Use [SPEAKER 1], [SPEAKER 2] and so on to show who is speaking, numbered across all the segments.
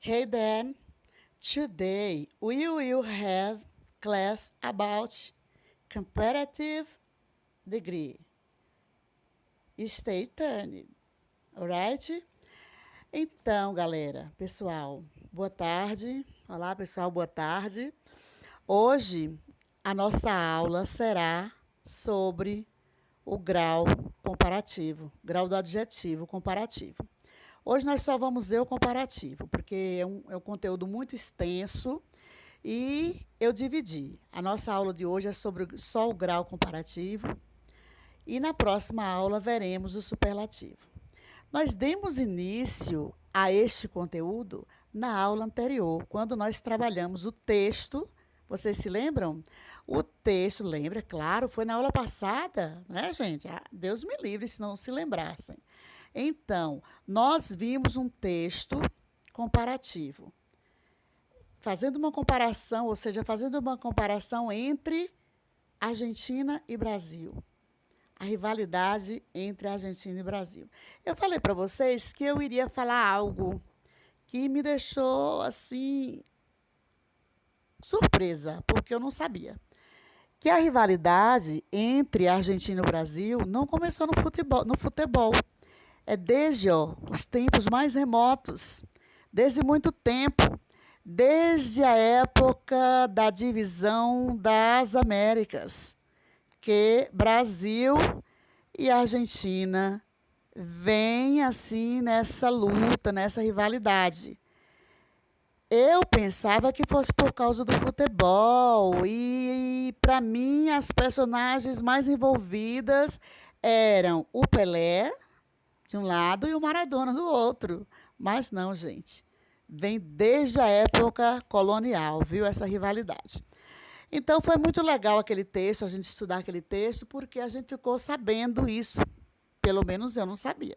[SPEAKER 1] Hey Dan, today we will have class about comparative degree. Stay tuned, alright? Então, galera, pessoal, boa tarde. Olá, pessoal, boa tarde. Hoje a nossa aula será sobre o grau comparativo, grau do adjetivo comparativo. Hoje nós só vamos ver o comparativo, porque é um conteúdo muito extenso e eu dividi. A nossa aula de hoje é sobre só o grau comparativo e na próxima aula veremos o superlativo. Nós demos início a este conteúdo na aula anterior, quando nós trabalhamos o texto. Vocês se lembram? O texto, lembra? Claro, foi na aula passada, né, gente? Deus me livre se não se lembrassem. Então, nós vimos um texto comparativo, fazendo uma comparação, ou seja, fazendo uma comparação entre Argentina e Brasil. A rivalidade entre Argentina e Brasil. Eu falei para vocês que eu iria falar algo que me deixou assim surpresa, porque eu não sabia. Que a rivalidade entre Argentina e Brasil não começou no futebol. É desde os tempos mais remotos, desde muito tempo, desde a época da divisão das Américas, que Brasil e Argentina vêm assim nessa luta, nessa rivalidade. Eu pensava que fosse por causa do futebol e para mim as personagens mais envolvidas eram o Pelé de um lado e o Maradona do outro. Mas não, gente. Vem desde a época colonial, viu, essa rivalidade. Então foi muito legal aquele texto, a gente estudar aquele texto, porque a gente ficou sabendo isso. Pelo menos eu não sabia.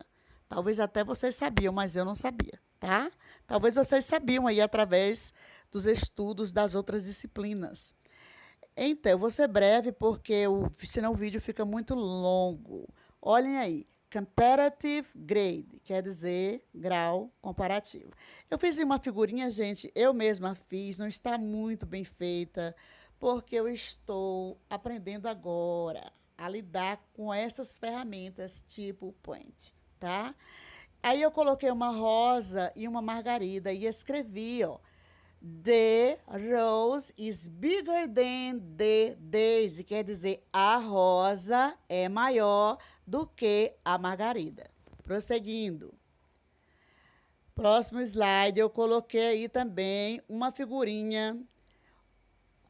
[SPEAKER 1] Talvez até vocês sabiam, mas eu não sabia, tá? Talvez vocês sabiam aí através dos estudos das outras disciplinas. Então, eu vou ser breve porque senão o vídeo fica muito longo. Olhem aí. Comparative grade, quer dizer grau comparativo. Eu fiz uma figurinha, gente, eu mesma fiz, não está muito bem feita, porque eu estou aprendendo agora a lidar com essas ferramentas tipo Paint, tá? Aí eu coloquei uma rosa e uma margarida e escrevi, ó, The rose is bigger than the daisy, quer dizer, a rosa é maior do que a margarida. Prosseguindo. Próximo slide, eu coloquei aí também uma figurinha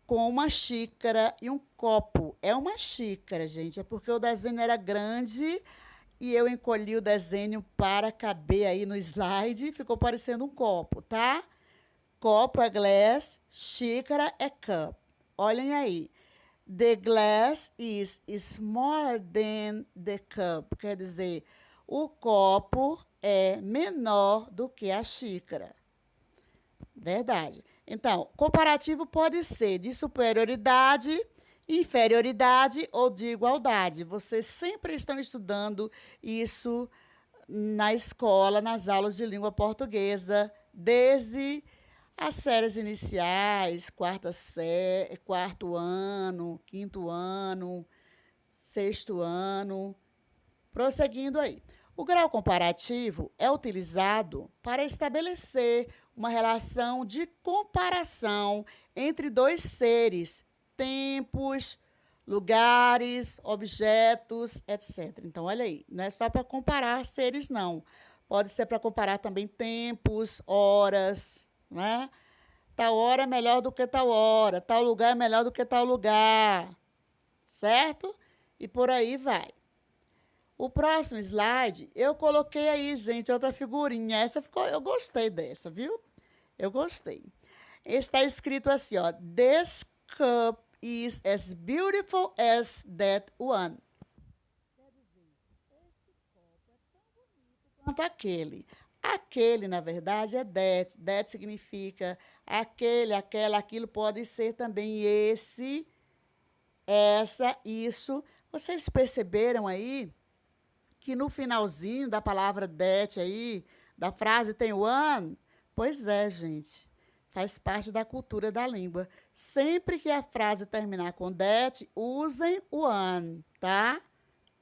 [SPEAKER 1] com uma xícara e um copo. É uma xícara, gente, é porque o desenho era grande e eu encolhi o desenho para caber aí no slide e ficou parecendo um copo, tá? Copo é glass, xícara é cup. Olhem aí. The glass is smaller than the cup. Quer dizer, o copo é menor do que a xícara. Verdade. Então, comparativo pode ser de superioridade, inferioridade ou de igualdade. Vocês sempre estão estudando isso na escola, nas aulas de língua portuguesa, desde as séries iniciais, quarto ano, quinto ano, sexto ano, prosseguindo aí. O grau comparativo é utilizado para estabelecer uma relação de comparação entre dois seres, tempos, lugares, objetos, etc. Então, olha aí, não é só para comparar seres, não. Pode ser para comparar também tempos, horas, né? Tal hora é melhor do que tal hora, tal lugar é melhor do que tal lugar, certo? E por aí vai. O próximo slide, eu coloquei aí, gente, outra figurinha. Essa ficou, eu gostei dessa, viu? Eu gostei. Está escrito assim, ó, This cup is as beautiful as that one. Quer dizer, este copo é tão bonito quanto aquele. Aquele, na verdade, é that. That significa aquele, aquela, aquilo pode ser também esse, essa, isso. Vocês perceberam aí que no finalzinho da palavra that aí, da frase tem one? Pois é, gente. Faz parte da cultura da língua. Sempre que a frase terminar com that, usem o an, tá?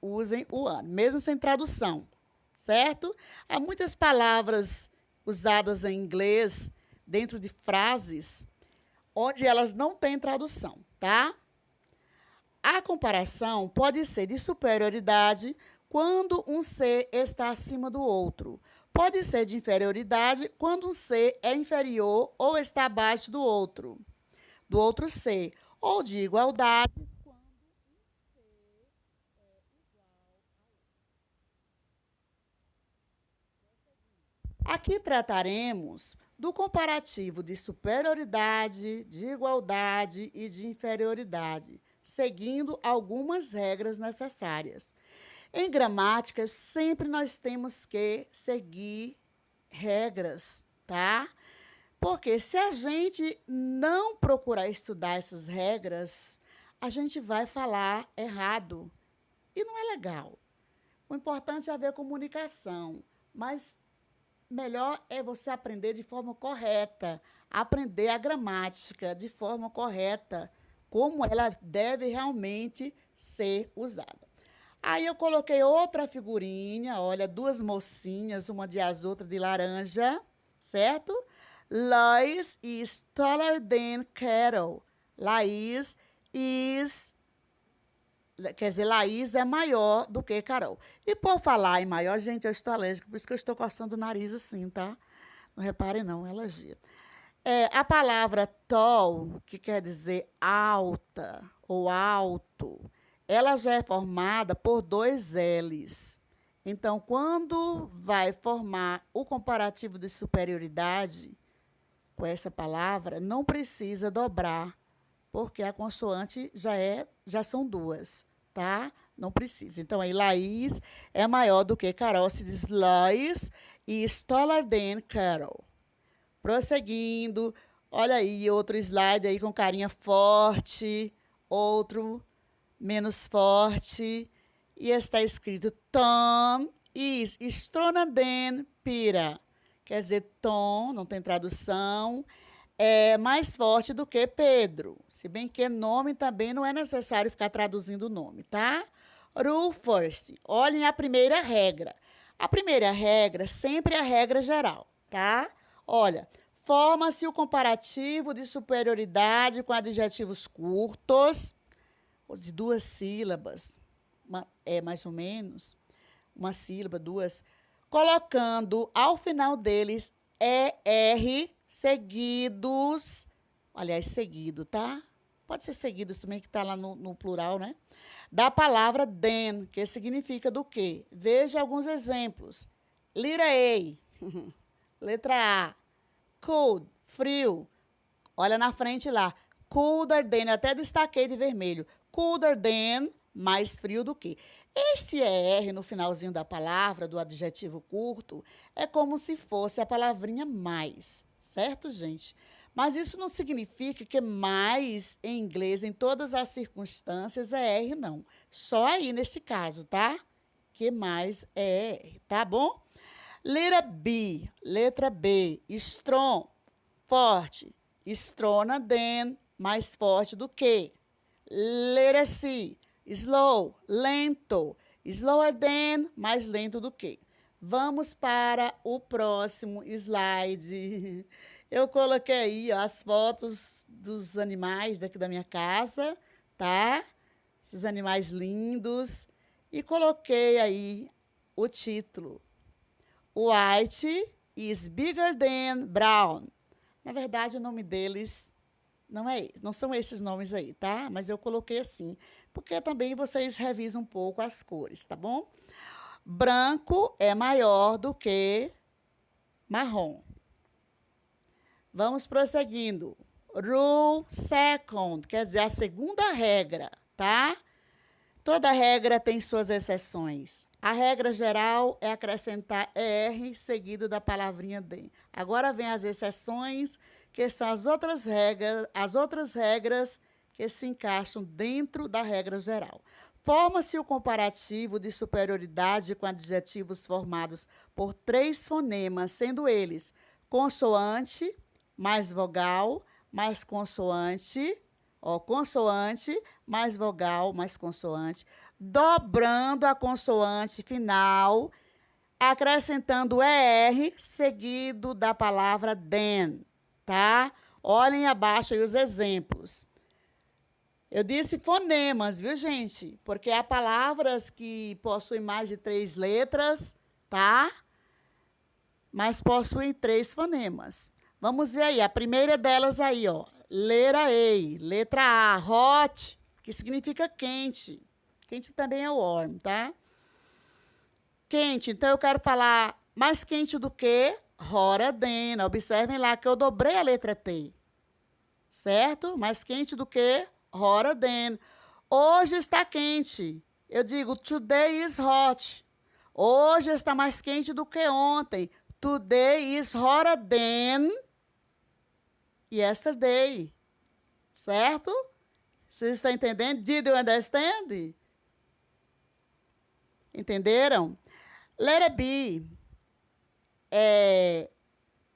[SPEAKER 1] Usem o an, mesmo sem tradução, certo? Há muitas palavras usadas em inglês dentro de frases onde elas não têm tradução, tá? A comparação pode ser de superioridade quando um ser está acima do outro. Pode ser de inferioridade quando um ser é inferior ou está abaixo do outro ser. Ou de igualdade. Aqui trataremos do comparativo de superioridade, de igualdade e de inferioridade, seguindo algumas regras necessárias. Em gramática, sempre nós temos que seguir regras, tá? Porque se a gente não procurar estudar essas regras, a gente vai falar errado. E não é legal. O importante é haver comunicação, mas melhor é você aprender de forma correta, aprender a gramática de forma correta, como ela deve realmente ser usada. Aí eu coloquei outra figurinha, olha, duas mocinhas, uma de azul, outra de laranja, certo? Lois is taller than Carol. Laís is Quer dizer, Laís é maior do que Carol. E por falar em maior, gente, eu estou alérgica, por isso que eu estou coçando o nariz assim, tá? Não reparem não, é alergia. A palavra tall, que quer dizer alta ou alto, ela já é formada por dois L's. Então, quando vai formar o comparativo de superioridade com essa palavra, não precisa dobrar, porque a consoante já são duas, tá? Não precisa. Então, aí, Laís é maior do que Carol, se diz Laís e taller than Carol. Prosseguindo, olha aí, outro slide aí com carinha forte, outro menos forte, e está escrito Tom is stronger than Peter. Quer dizer, Tom, não tem tradução, é mais forte do que Pedro. Se bem que nome também não é necessário ficar traduzindo o nome, tá? Rule first. Olhem a primeira regra. A primeira regra sempre é a regra geral, tá? Olha, forma-se o comparativo de superioridade com adjetivos curtos, ou de duas sílabas, mais ou menos, uma sílaba, duas, colocando ao final deles ER seguidos, aliás, seguido, tá? Pode ser seguidos também, que está lá no plural, né? Da palavra then, que significa do quê? Veja alguns exemplos. Letra A, letra A, cold, frio. Olha na frente lá. Colder than, eu até destaquei de vermelho. Colder than, mais frio do que. Esse ER no finalzinho da palavra, do adjetivo curto, é como se fosse a palavrinha mais, certo, gente? Mas isso não significa que mais em inglês, em todas as circunstâncias, é R, não. Só aí nesse caso, tá? Que mais é R, tá bom? Letra B, strong, forte. Stronger than, mais forte do que. Letra C, slow, lento. Slower than, mais lento do que. Vamos para o próximo slide. Eu coloquei aí ó, as fotos dos animais daqui da minha casa, tá? Esses animais lindos. E coloquei aí o título. White is bigger than brown. Na verdade, o nome deles não são esses nomes aí, tá? Mas eu coloquei assim, porque também vocês revisam um pouco as cores, tá bom? Branco é maior do que marrom. Vamos prosseguindo. Rule second, quer dizer, a segunda regra, tá? Toda regra tem suas exceções. A regra geral é acrescentar ER seguido da palavrinha de. Agora vem as exceções, que são as outras regras que se encaixam dentro da regra geral. Forma-se o comparativo de superioridade com adjetivos formados por 3 fonemas, sendo eles consoante, mais vogal, mais consoante, ó, consoante, mais vogal, mais consoante, dobrando a consoante final, acrescentando ER, seguido da palavra then, tá? Olhem abaixo aí os exemplos. Eu disse fonemas, viu, gente? Porque há palavras que possuem mais de 3 letras, tá? Mas possuem 3 fonemas. Vamos ver aí, a primeira delas aí, ó. Letra A, hot, que significa quente. Quente também é warm, tá? Quente, então eu quero falar mais quente do que hotter than. Observem lá que eu dobrei a letra T. Certo? Mais quente do que hotter than. Hoje está quente. Eu digo today is hot. Hoje está mais quente do que ontem. Today is hotter than yesterday. Certo? Vocês estão entendendo? Did you understand? Entenderam? Letra B.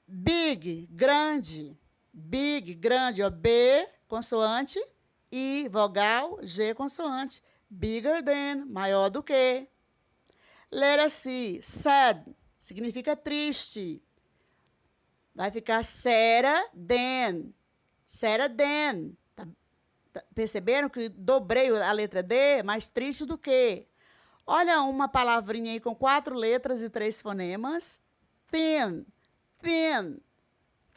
[SPEAKER 1] Big, grande. Big, grande, ó, B, consoante, I, vogal, G, consoante. Bigger than, maior do que. Letra C, sad, significa triste. Vai ficar sadder than. Sadder than. Perceberam que dobrei a letra D? Mais triste do que. Olha uma palavrinha aí com 4 letras e 3 fonemas. Thin, thin,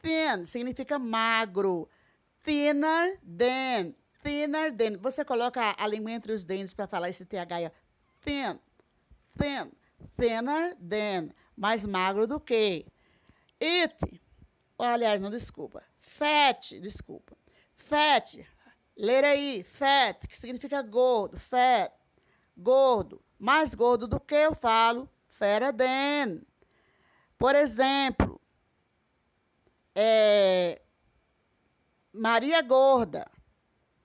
[SPEAKER 1] thin, significa magro. Thinner than, thinner than. Você coloca a língua entre os dentes para falar esse TH aí. Thin, thin, thinner than, mais magro do que. It, aliás, não, desculpa. Fat, desculpa. Fat, letra I, fat, que significa gordo, fat, gordo. Mais gordo do que eu falo, fatter than. Por exemplo, Maria gorda.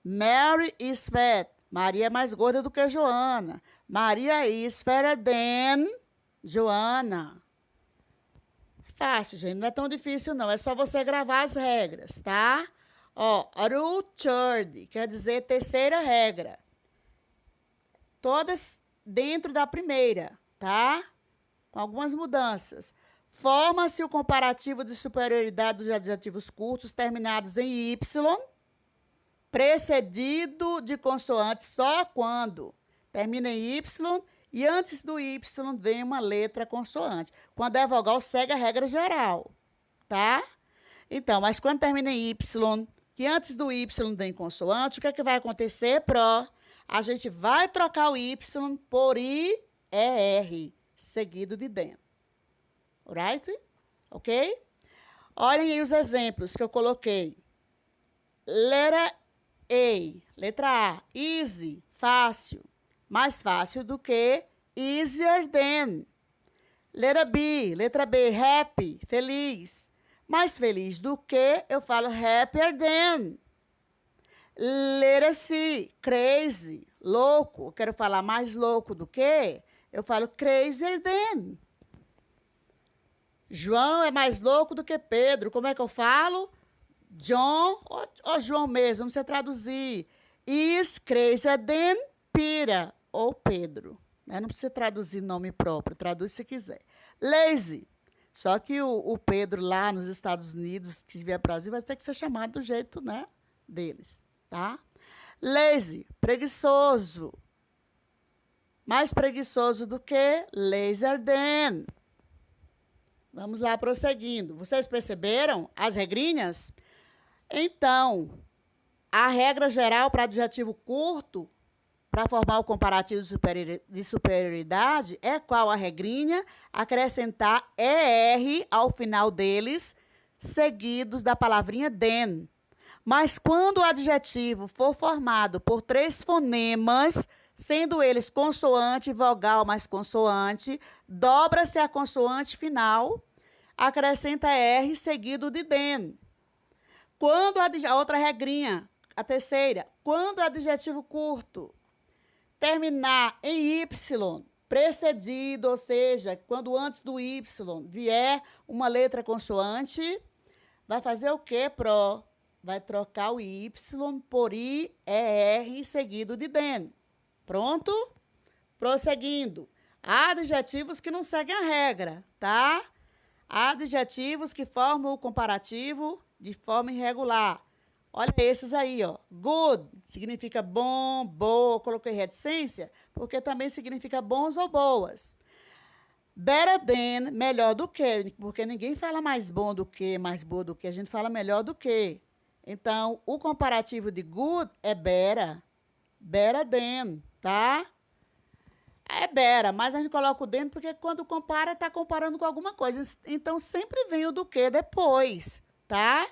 [SPEAKER 1] Mary is fat. Maria é mais gorda do que Joana. Maria is fatter than Joana. Fácil, gente. Não é tão difícil, não. É só você gravar as regras, tá? Ó, rule third, quer dizer terceira regra. Todas dentro da primeira, tá? Com algumas mudanças. Forma-se o comparativo de superioridade dos adjetivos curtos terminados em Y, precedido de consoante só quando termina em Y e antes do Y vem uma letra consoante. Quando é vogal, segue a regra geral, tá? Então, mas quando termina em Y e antes do Y vem consoante, o que é que vai acontecer, Pro? A gente vai trocar o Y por IER, seguido de then. Alright? Ok? Olhem aí os exemplos que eu coloquei. Letra A, easy, fácil. Mais fácil do que easier than. Letra B, happy, feliz. Mais feliz do que eu falo happier than. Letra C, crazy, louco. Eu quero falar mais louco do que? Eu falo crazier than. João é mais louco do que Pedro. Como é que eu falo? John, ou João mesmo, vamos traduzir. Is crazier than Peter, ou Pedro. Não precisa traduzir nome próprio, traduz se quiser. Lazy. Só que o Pedro lá nos Estados Unidos, que vier para o Brasil, vai ter que ser chamado do jeito, né, deles. Tá? Lazy, preguiçoso. Mais preguiçoso do que lazier than. Vamos lá, prosseguindo. Vocês perceberam as regrinhas? Então, a regra geral para adjetivo curto, para formar o comparativo de superioridade, é qual a regrinha? Acrescentar ER ao final deles, seguidos da palavrinha than. Mas quando o adjetivo for formado por 3 fonemas, sendo eles consoante, vogal mais consoante, dobra-se a consoante final, acrescenta R seguido de than. Quando a outra regrinha, a terceira, quando o adjetivo curto terminar em Y, precedido, ou seja, quando antes do Y vier uma letra consoante, vai fazer o quê, Pro? Vai trocar o Y por IER seguido de DEN. Pronto? Prosseguindo. Há adjetivos que não seguem a regra, tá? Há adjetivos que formam o comparativo de forma irregular. Olha esses aí, ó. Good significa bom, boa. Eu coloquei reticência porque também significa bons ou boas. Better than, melhor do que, porque ninguém fala mais bom do que, mais boa do que, a gente fala melhor do que. Então, o comparativo de good é better. Better than, tá? É better, mas a gente coloca o than porque quando compara, está comparando com alguma coisa. Então, sempre vem o do que depois, tá?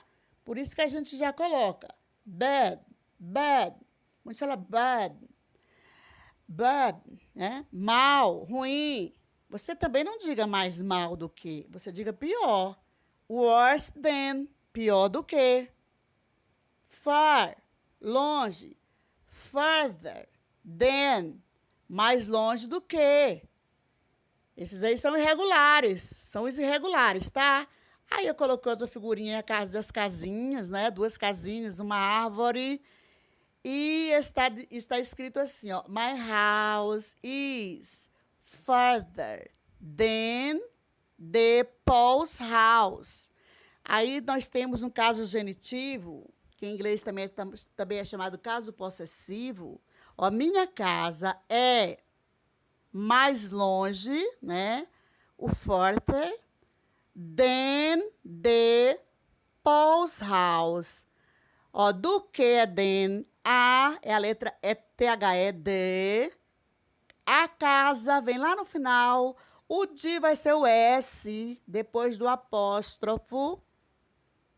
[SPEAKER 1] Por isso que a gente já coloca bad, bad. Muitos falam bad, bad, né? Mal, ruim. Você também não diga mais mal do que, você diga pior. Worse than, pior do que. Far, longe. Further than, mais longe do que. Esses aí são irregulares, são os irregulares, tá? Aí eu coloquei outra figurinha, as casinhas, né? 2 casinhas, uma árvore. E está escrito assim, ó. My house is further than the Paul's house. Aí nós temos um caso genitivo, que em inglês também é chamado caso possessivo. Ó, minha casa é mais longe, né? O further than the Paul's house. Ó, do que é than, a é a letra THE, de. A casa vem lá no final. O de vai ser o S, depois do apóstrofo,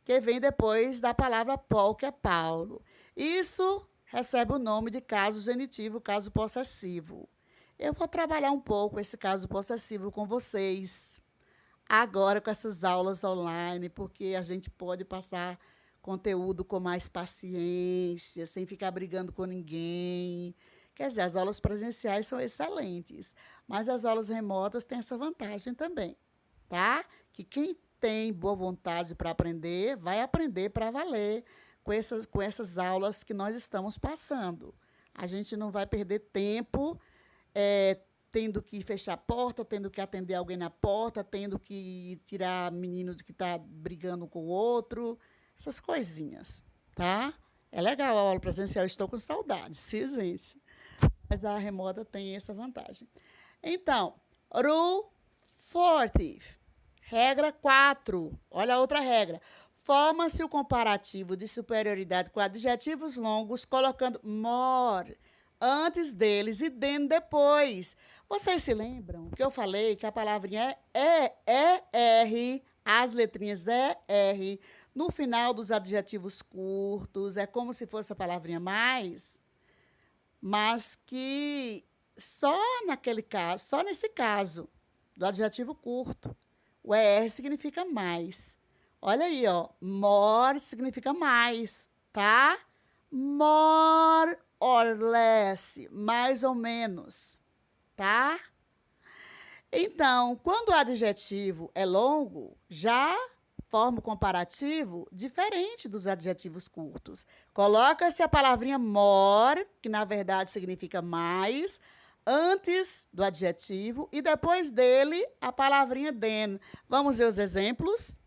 [SPEAKER 1] que vem depois da palavra Paul, que é Paulo. Isso recebe o nome de caso genitivo, caso possessivo. Eu vou trabalhar um pouco esse caso possessivo com vocês, agora com essas aulas online, porque a gente pode passar conteúdo com mais paciência, sem ficar brigando com ninguém. Quer dizer, as aulas presenciais são excelentes, mas as aulas remotas têm essa vantagem também, tá? Que quem tem boa vontade para aprender, vai aprender para valer com essas aulas que nós estamos passando. A gente não vai perder tempo tendo que fechar a porta, tendo que atender alguém na porta, tendo que tirar menino que está brigando com o outro, essas coisinhas, tá? É legal a aula presencial, estou com saudade, sim, gente? Mas a remota tem essa vantagem. Então, Rule 40. Regra 4. Olha a outra regra. Forma-se o comparativo de superioridade com adjetivos longos, colocando more antes deles e than depois. Vocês se lembram que eu falei que a palavrinha é ER, as letrinhas ER, no final dos adjetivos curtos, é como se fosse a palavrinha mais, mas que só nesse caso, do adjetivo curto, o ER significa mais. Olha aí, ó, more significa mais, tá? More or less, mais ou menos, tá? Então, quando o adjetivo é longo, já forma o comparativo diferente dos adjetivos curtos. Coloca-se a palavrinha more, que na verdade significa mais, antes do adjetivo e depois dele a palavrinha than. Vamos ver os exemplos?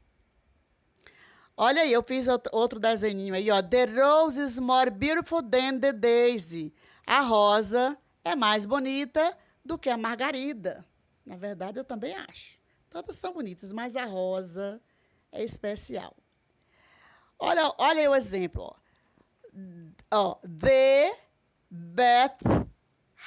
[SPEAKER 1] Olha aí, eu fiz outro desenho aí, ó. The rose is more beautiful than the daisy. A rosa é mais bonita do que a margarida. Na verdade, eu também acho. Todas são bonitas, mas a rosa é especial. Olha aí o exemplo, ó. The Beth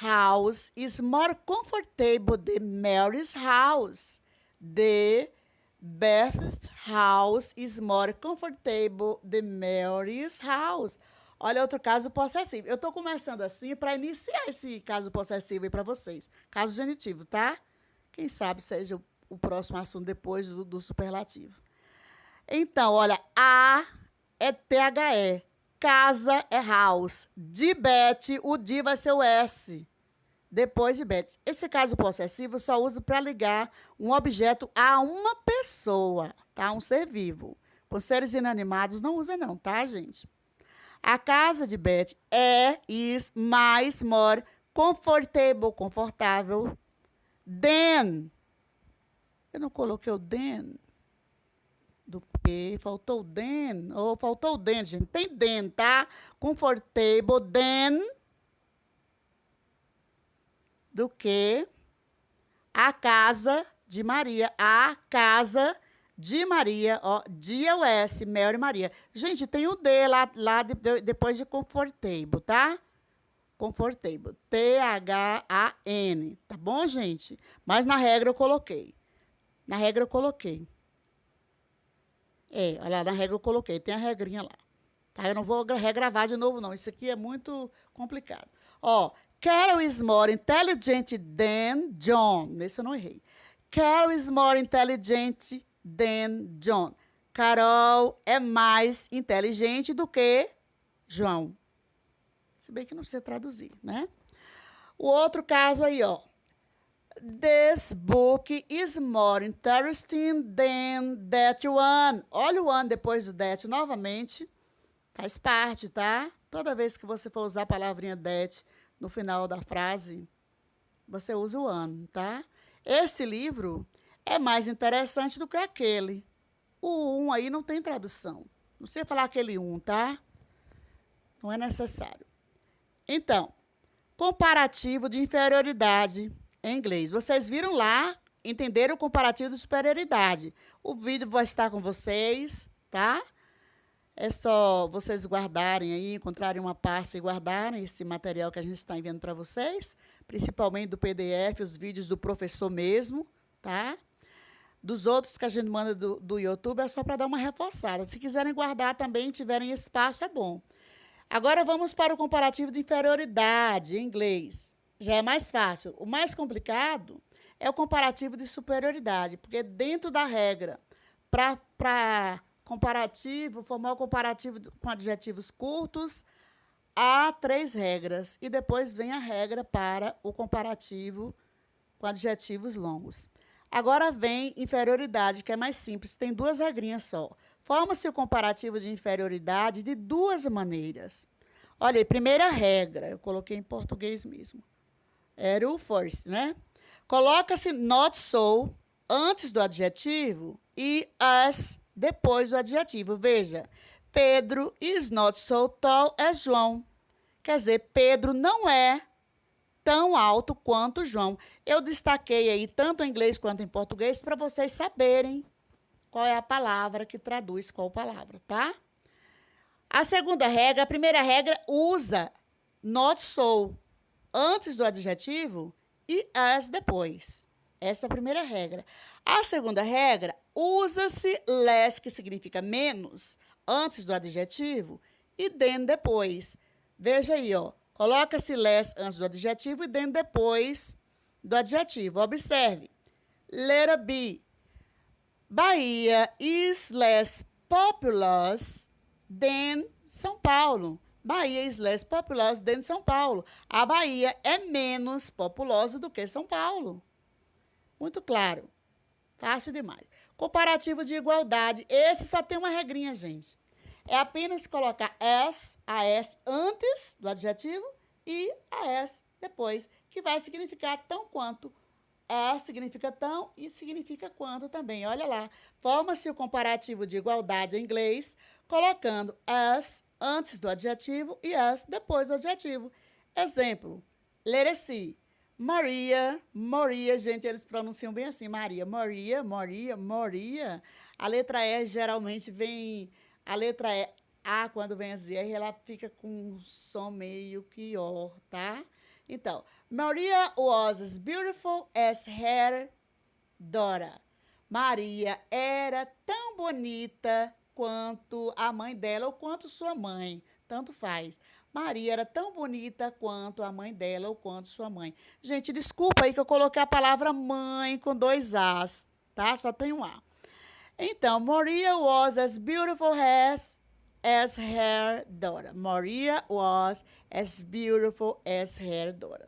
[SPEAKER 1] house is more comfortable than Mary's house. The Beth's house is more comfortable than Mary's house. Olha outro caso possessivo. Eu estou começando assim para iniciar esse caso possessivo aí para vocês. Caso genitivo, tá? Quem sabe seja o próximo assunto depois do superlativo. Então, olha, A é THE. Casa é house. De Beth, o de vai ser o S. depois de Beth. Esse caso possessivo só usa para ligar um objeto a uma pessoa, tá? Um ser vivo. Com seres inanimados não usa não, tá, gente? A casa de Beth is mais, more, comfortable, confortável, than. Eu não coloquei o than do que, faltou o than, ou faltou o than, gente. Tem than, tá? Comfortable, than, do que a casa de Maria. A casa de Maria, ó, D-O-S, Mary Maria. Gente, tem o D lá depois de comfortable, tá? Comfortable, T-H-A-N, tá bom, gente? Mas na regra eu coloquei. Na regra eu coloquei. Olha lá, na regra eu coloquei, tem a regrinha lá. Tá? Eu não vou regravar de novo, não. Isso aqui é muito complicado. Ó, Carol is more intelligent than John. Nesse eu não errei. Carol is more intelligent than John. Carol é mais inteligente do que João. Se bem que não sei traduzir, né? O outro caso aí, ó. This book is more interesting than that one. Olha o one depois do that novamente. Faz parte, tá? Toda vez que você for usar a palavrinha that no final da frase, você usa o one, tá? Esse livro é mais interessante do que aquele. O um aí não tem tradução. Não sei falar aquele um, tá? Não é necessário. Então, comparativo de inferioridade em inglês. Vocês viram lá, entenderam o comparativo de superioridade. O vídeo vai estar com vocês, tá? É só vocês guardarem aí, encontrarem uma pasta e guardarem esse material que a gente está enviando para vocês, principalmente do PDF, os vídeos do professor mesmo, tá? Dos outros que a gente manda do YouTube é só para dar uma reforçada. Se quiserem guardar também, tiverem espaço, é bom. Agora vamos para o comparativo de inferioridade em inglês. Já é mais fácil. O mais complicado é o comparativo de superioridade, porque dentro da regra, para comparativo, formar o comparativo com adjetivos curtos, há 3 regras. E depois vem a regra para o comparativo com adjetivos longos. Agora vem inferioridade, que é mais simples, tem 2 regrinhas só. Forma-se o comparativo de inferioridade de 2 maneiras. Olha aí, primeira regra, eu coloquei em português mesmo. Era o first, né? Coloca-se not so antes do adjetivo e as depois do adjetivo. Veja, Pedro is not so tall as João. Quer dizer, Pedro não é tão alto quanto João. Eu destaquei aí tanto em inglês quanto em português para vocês saberem qual é a palavra que traduz qual palavra, tá? A segunda regra, a primeira regra usa not so antes do adjetivo e as depois. Essa é a primeira regra. A segunda regra, usa-se less, que significa menos, antes do adjetivo e than depois. Veja aí, ó. Coloca-se less antes do adjetivo e than depois do adjetivo. Observe. Letter B. Bahia is less populous than São Paulo. Bahia is less populous than São Paulo. A Bahia é menos populosa do que São Paulo. Muito claro. Fácil demais. Comparativo de igualdade. Esse só tem uma regrinha, gente. É apenas colocar as, a s antes do adjetivo e a s depois, que vai significar tão quanto. A significa tão e significa quanto também. Olha lá. Forma-se o comparativo de igualdade em inglês, colocando as antes do adjetivo e as depois do adjetivo. Exemplo, letter C. Maria, gente, eles pronunciam bem assim, Maria. Maria. A letra E geralmente vem, a letra E, A, quando vem a Z, ela fica com um som meio pior, tá? Então, Maria was as beautiful as her daughter. Maria era tão bonita quanto a mãe dela ou quanto sua mãe, tanto faz. Maria era tão bonita quanto a mãe dela ou quanto sua mãe. Gente, desculpa aí que eu coloquei a palavra mãe com 2 As, tá? Só tem um A. Então, Maria was as beautiful as her daughter. Maria was as beautiful as her daughter.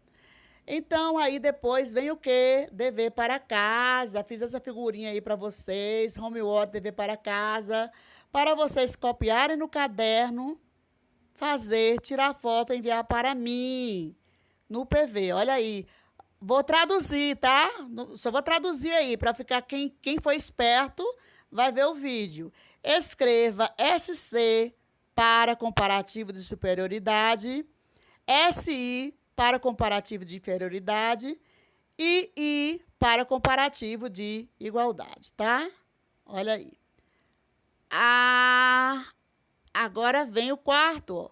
[SPEAKER 1] Então, aí depois vem o quê? Dever para casa. Fiz essa figurinha aí para vocês. Homework, dever para casa. Para vocês copiarem no caderno, fazer, tirar foto e enviar para mim no PV. Olha aí. Vou traduzir, tá? Só vou traduzir aí para ficar quem foi esperto vai ver o vídeo. Escreva SC para comparativo de superioridade, SI para comparativo de inferioridade e I para comparativo de igualdade, tá? Olha aí. Agora vem o quarto, ó.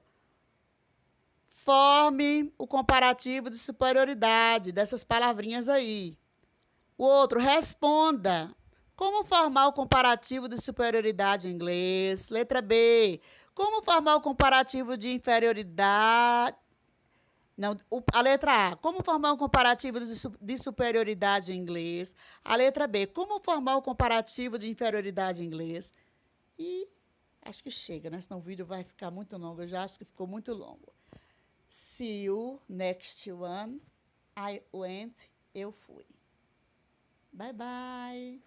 [SPEAKER 1] Forme o comparativo de superioridade dessas palavrinhas aí. O outro, responda. Como formar o comparativo de superioridade em inglês? Letra B. Como formar o comparativo de inferioridade? Não, a letra A. Como formar um comparativo de superioridade em inglês? A letra B. Como formar o comparativo de inferioridade em inglês? E acho que chega, né? Senão o vídeo vai ficar muito longo. Eu já acho que ficou muito longo. See you next one. I went, eu fui. Bye, bye.